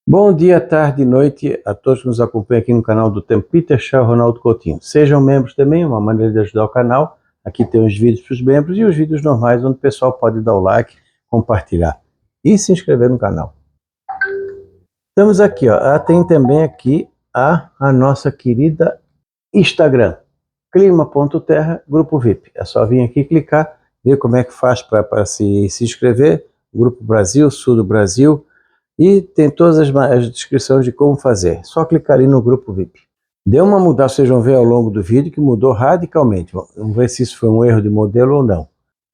Bom dia, tarde e noite a todos que nos acompanham aqui no canal do Tempo Peter Shaw Ronaldo Coutinho. Sejam membros também, uma maneira de ajudar o canal. Aqui tem os vídeos para os membros e os vídeos normais, onde o pessoal pode dar o like, compartilhar e se inscrever no canal. Estamos aqui, ó. Tem também aqui a nossa querida Instagram, clima.terra, grupo VIP. É só vir aqui clicar, ver como é que faz para se inscrever. Grupo Brasil, Sul do Brasil. E tem todas as descrições de como fazer. Só clicar ali no grupo VIP. Deu uma mudança, vocês vão ver ao longo do vídeo que mudou radicalmente. Vamos ver se isso foi um erro de modelo ou não.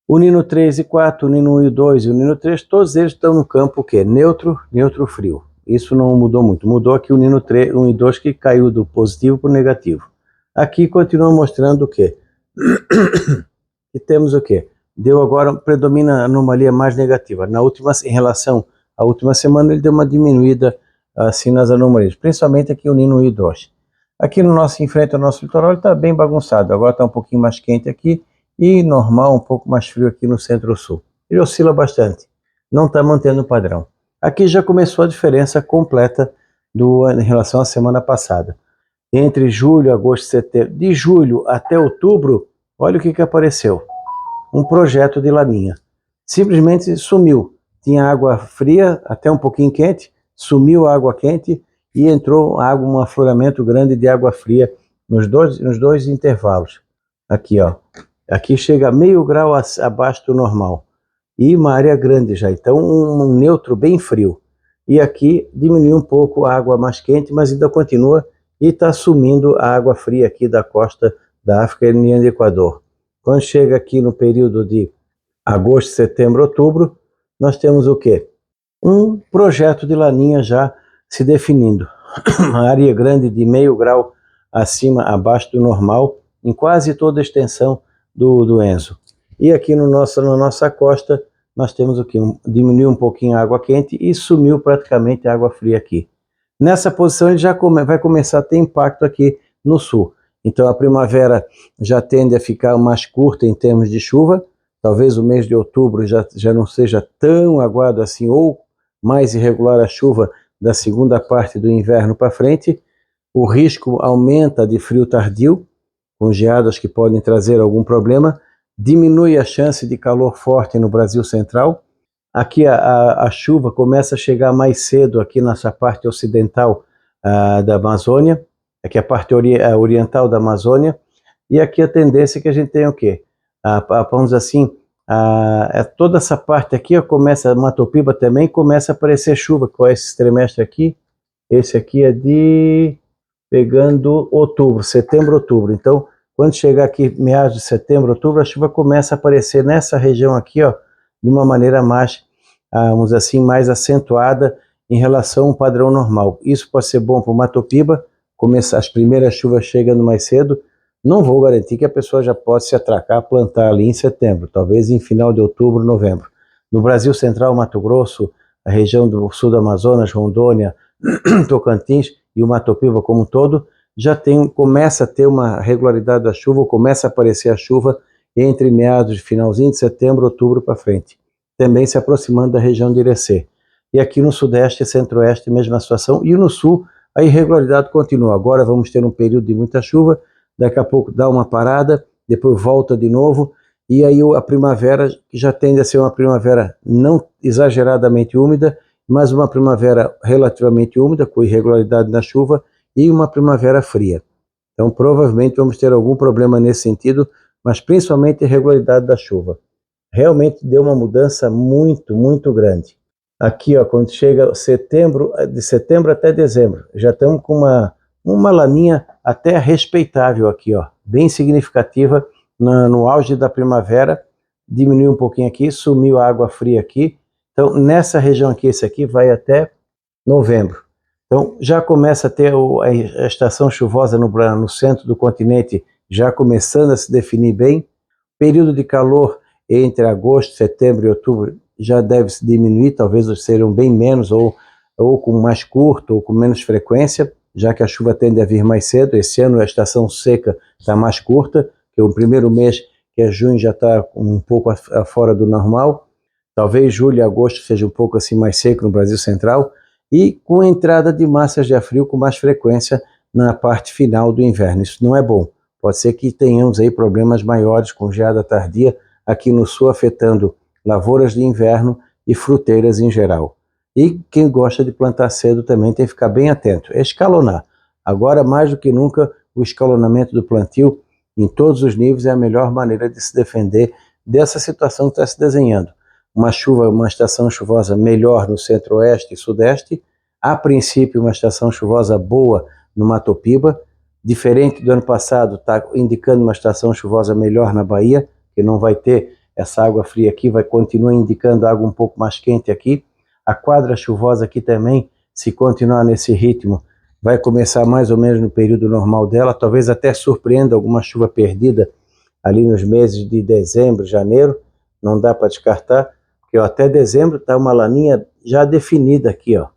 O Nino 3 e 4, o Nino 1 e 2 e o Nino 3, todos eles estão no campo o quê? Neutro, neutro, frio. Isso não mudou muito. Mudou aqui o Nino 3, 1 e 2 que caiu do positivo para o negativo. Aqui continua mostrando o quê? E temos o quê? Deu agora, predomina a anomalia mais negativa. Na última, em relação à última semana, ele deu uma diminuída assim nas anomalias, principalmente aqui o Nino 1 e 2. Aqui no nosso, em frente ao nosso litoral, ele está bem bagunçado. Agora está um pouquinho mais quente aqui e normal, um pouco mais frio aqui no centro-sul. Ele oscila bastante, não está mantendo o padrão. Aqui já começou a diferença completa em relação à semana passada. Entre julho, agosto e setembro, de julho até outubro, olha o que apareceu. Um projeto de laninha. Simplesmente sumiu. Tinha água fria, até um pouquinho quente, sumiu a água quente e entrou água, um afloramento grande de água fria nos dois intervalos. Aqui, ó. Aqui chega a meio grau abaixo do normal. E uma área grande já, então um neutro bem frio. E aqui diminuiu um pouco a água mais quente, mas ainda continua e está sumindo a água fria aqui da costa da África e linha do Equador. Quando chega aqui no período de agosto, setembro, outubro, nós temos o quê? Um projeto de laninha já se definindo. Uma área grande de meio grau abaixo do normal, em quase toda a extensão do Enzo. E aqui na nossa costa, nós temos o quê? Diminuiu um pouquinho a água quente e sumiu praticamente a água fria aqui. Nessa posição ele já vai começar a ter impacto aqui no sul. Então a primavera já tende a ficar mais curta em termos de chuva. Talvez o mês de outubro já não seja tão aguado assim, ou mais irregular a chuva da segunda parte do inverno para frente. O risco aumenta de frio tardio, com geadas que podem trazer algum problema. Diminui a chance de calor forte no Brasil Central. Aqui a chuva começa a chegar mais cedo aqui nessa parte ocidental da Amazônia, aqui a parte oriental da Amazônia, e aqui a tendência é que a gente tem o quê? Vamos dizer assim, toda essa parte aqui, começa, Matopiba também começa a aparecer chuva. Qual é esse trimestre aqui? Esse aqui é pegando outubro, setembro, outubro. Então, quando chegar aqui meados de setembro, outubro, a chuva começa a aparecer nessa região aqui, ó, de uma maneira mais, vamos dizer assim, mais acentuada em relação ao padrão normal. Isso pode ser bom para o Matopiba, as primeiras chuvas chegando mais cedo. Não vou garantir que a pessoa já possa se atracar, plantar ali em setembro, talvez em final de outubro, novembro. No Brasil Central, Mato Grosso, a região do sul do Amazonas, Rondônia, Tocantins e o Matopiba como um todo, começa a ter uma regularidade da chuva, começa a aparecer a chuva entre meados de finalzinho de setembro, outubro para frente, também se aproximando da região de Irecê. E aqui no sudeste e centro-oeste, mesma situação, e no sul a irregularidade continua. Agora vamos ter um período de muita chuva, daqui a pouco dá uma parada, depois volta de novo, e aí a primavera, que já tende a ser uma primavera não exageradamente úmida, mas uma primavera relativamente úmida, com irregularidade na chuva, e uma primavera fria. Então provavelmente vamos ter algum problema nesse sentido, mas principalmente a irregularidade da chuva. Realmente deu uma mudança muito, muito grande. Aqui, ó, quando chega setembro, de setembro até dezembro, já estamos com uma laninha até respeitável aqui, ó, bem significativa no auge da primavera. Diminuiu um pouquinho aqui, sumiu a água fria aqui. Então, nessa região aqui, esse aqui vai até novembro. Então, já começa a ter a estação chuvosa no centro do continente, já começando a se definir bem. Período de calor entre agosto, setembro e outubro já deve se diminuir, talvez serão bem menos, ou com mais curto, ou com menos frequência, já que a chuva tende a vir mais cedo. Esse ano a estação seca está mais curta, que o primeiro mês, que é junho, já está um pouco fora do normal. Talvez julho e agosto seja um pouco assim mais seco no Brasil Central, e com a entrada de massas de ar frio com mais frequência na parte final do inverno. Isso não é bom. Pode ser que tenhamos aí problemas maiores com geada tardia aqui no sul, afetando lavouras de inverno e fruteiras em geral. E quem gosta de plantar cedo também tem que ficar bem atento. É escalonar. Agora, mais do que nunca, o escalonamento do plantio em todos os níveis é a melhor maneira de se defender dessa situação que está se desenhando. Uma estação chuvosa melhor no centro-oeste e sudeste, a princípio uma estação chuvosa boa no Mato Piba, diferente do ano passado, está indicando uma estação chuvosa melhor na Bahia, que não vai ter essa água fria aqui, vai continuar indicando água um pouco mais quente aqui. A quadra chuvosa aqui também, se continuar nesse ritmo, vai começar mais ou menos no período normal dela, talvez até surpreenda alguma chuva perdida ali nos meses de dezembro, janeiro, não dá para descartar, porque até dezembro está uma laninha já definida aqui, ó.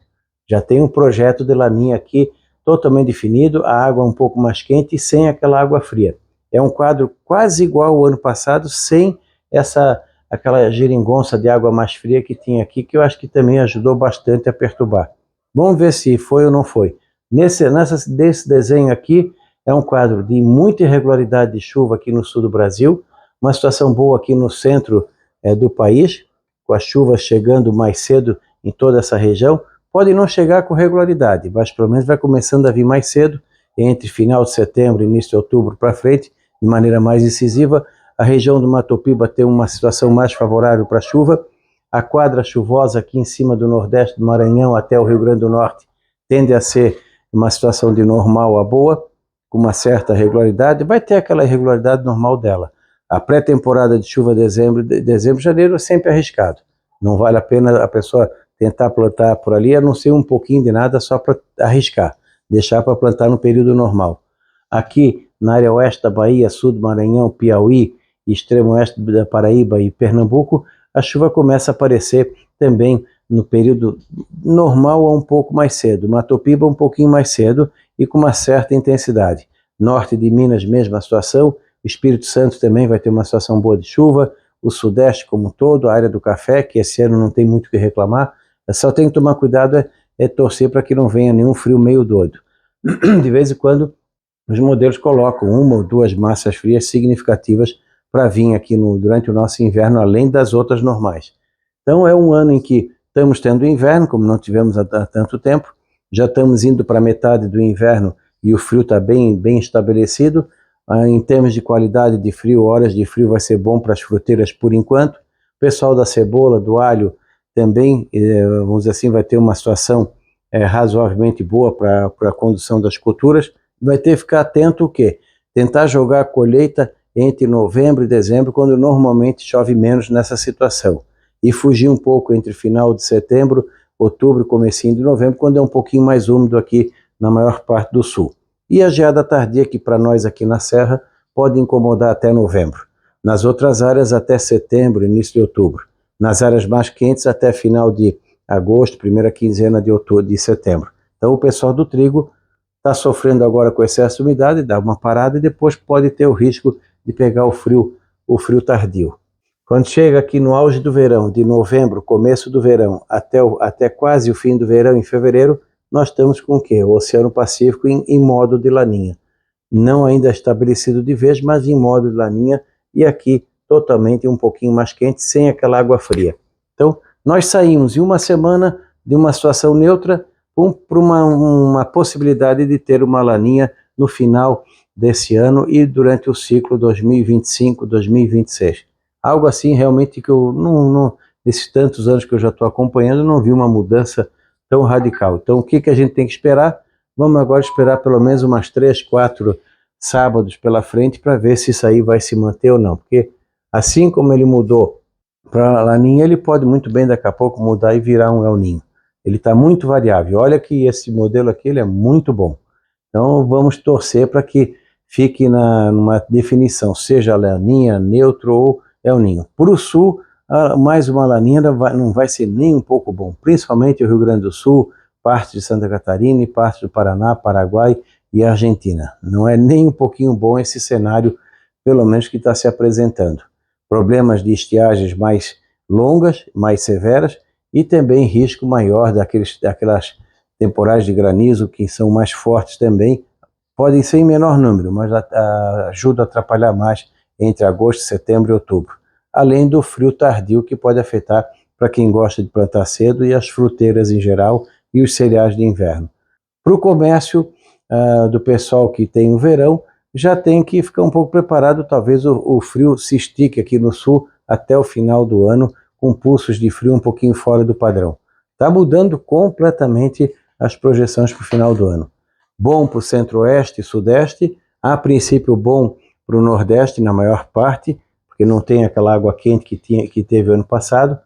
Já tem um projeto de laninha aqui totalmente definido, a água um pouco mais quente e sem aquela água fria. É um quadro quase igual ao ano passado, sem aquela geringonça de água mais fria que tinha aqui, que eu acho que também ajudou bastante a perturbar. Vamos ver se foi ou não foi. Desse desenho aqui, é um quadro de muita irregularidade de chuva aqui no sul do Brasil, uma situação boa aqui no centro do país, com as chuvas chegando mais cedo em toda essa região. Pode não chegar com regularidade, mas pelo menos vai começando a vir mais cedo, entre final de setembro e início de outubro para frente, de maneira mais incisiva. A região do Mato Piba tem uma situação mais favorável para a chuva. A quadra chuvosa aqui em cima do nordeste do Maranhão até o Rio Grande do Norte tende a ser uma situação de normal a boa, com uma certa regularidade. Vai ter aquela irregularidade normal dela. A pré-temporada de chuva dezembro, janeiro é sempre arriscado. Não vale a pena a pessoa tentar plantar por ali, a não ser um pouquinho de nada só para arriscar, deixar para plantar no período normal. Aqui na área oeste da Bahia, sul do Maranhão, Piauí, extremo oeste da Paraíba e Pernambuco, a chuva começa a aparecer também no período normal ou um pouco mais cedo. Mato Piba um pouquinho mais cedo e com uma certa intensidade. Norte de Minas, mesma situação. O Espírito Santo também vai ter uma situação boa de chuva. O Sudeste como um todo, a área do café, que esse ano não tem muito o que reclamar. Só tem que tomar cuidado, torcer para que não venha nenhum frio meio doido. De vez em quando, os modelos colocam uma ou duas massas frias significativas para vir aqui durante o nosso inverno, além das outras normais. Então é um ano em que estamos tendo inverno, como não tivemos há tanto tempo, já estamos indo para a metade do inverno e o frio está bem estabelecido. Em termos de qualidade de frio, horas de frio vai ser bom para as fruteiras por enquanto. O pessoal da cebola, do alho, também, vamos dizer assim, vai ter uma situação razoavelmente boa para a condução das culturas. Vai ter que ficar atento o quê? Tentar jogar a colheita entre novembro e dezembro, quando normalmente chove menos nessa situação. E fugir um pouco entre final de setembro, outubro, comecinho de novembro, quando é um pouquinho mais úmido aqui na maior parte do sul. E a geada tardia, que para nós aqui na Serra pode incomodar até novembro. Nas outras áreas até setembro, início de outubro. Nas áreas mais quentes até final de agosto, primeira quinzena de outubro, de setembro. Então o pessoal do trigo está sofrendo agora com excesso de umidade, dá uma parada e depois pode ter o risco de pegar o frio tardio. Quando chega aqui no auge do verão, de novembro, começo do verão, até quase o fim do verão, em fevereiro, nós estamos com o quê? O Oceano Pacífico em modo de laninha. Não ainda estabelecido de vez, mas em modo de laninha, e aqui totalmente um pouquinho mais quente, sem aquela água fria. Então, nós saímos em uma semana de uma situação neutra para uma possibilidade de ter uma laninha no final desse ano e durante o ciclo 2025-2026. Algo assim realmente que eu nesses tantos anos que eu já estou acompanhando, não vi uma mudança tão radical. Então o que a gente tem que esperar? Vamos agora esperar pelo menos umas 3, 4 sábados pela frente para ver se isso aí vai se manter ou não. Porque assim como ele mudou para a laninha, ele pode muito bem daqui a pouco mudar e virar um El Niño. Ele está muito variável. Olha que esse modelo aqui ele é muito bom. Então vamos torcer para que fique numa definição, seja laninha, neutro ou El Niño. Para o sul, mais uma laninha não vai ser nem um pouco bom, principalmente o Rio Grande do Sul, parte de Santa Catarina e parte do Paraná, Paraguai e Argentina. Não é nem um pouquinho bom esse cenário, pelo menos que está se apresentando. Problemas de estiagens mais longas, mais severas, e também risco maior daquelas temporais de granizo que são mais fortes também, podem ser em menor número, mas ajuda a atrapalhar mais entre agosto, setembro e outubro. Além do frio tardio que pode afetar para quem gosta de plantar cedo e as fruteiras em geral e os cereais de inverno. Para o comércio do pessoal que tem o verão, já tem que ficar um pouco preparado, talvez o frio se estique aqui no sul até o final do ano, com pulsos de frio um pouquinho fora do padrão. Está mudando completamente as projeções para o final do ano. Bom para o centro-oeste e sudeste, a princípio bom para o nordeste na maior parte, porque não tem aquela água quente que teve ano passado.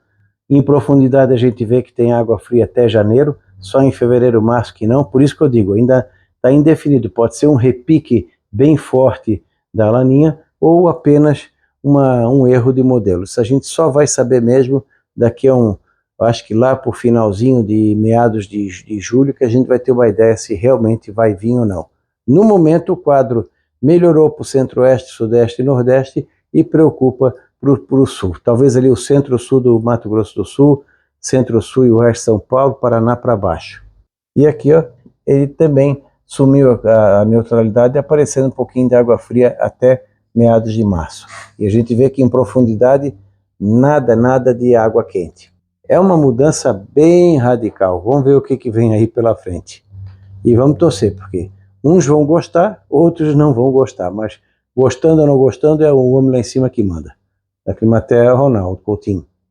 Em profundidade a gente vê que tem água fria até janeiro, só em fevereiro, março que não, por isso que eu digo, ainda está indefinido, pode ser um repique bem forte da laninha ou apenas um erro de modelo. Isso a gente só vai saber mesmo daqui a acho que lá por finalzinho de meados de julho, que a gente vai ter uma ideia se realmente vai vir ou não. No momento o quadro melhorou para o centro-oeste, sudeste e nordeste e preocupa para o sul. Talvez ali o centro-sul do Mato Grosso do Sul, centro-sul e o resto de São Paulo, Paraná para baixo. E aqui, ó, ele também sumiu a neutralidade, aparecendo um pouquinho de água fria até meados de março. E a gente vê que em profundidade nada de água quente. É uma mudança bem radical. Vamos ver o que vem aí pela frente. E vamos torcer, porque uns vão gostar, outros não vão gostar. Mas gostando ou não gostando, é o homem lá em cima que manda. Da Climaterra, Ronaldo Coutinho.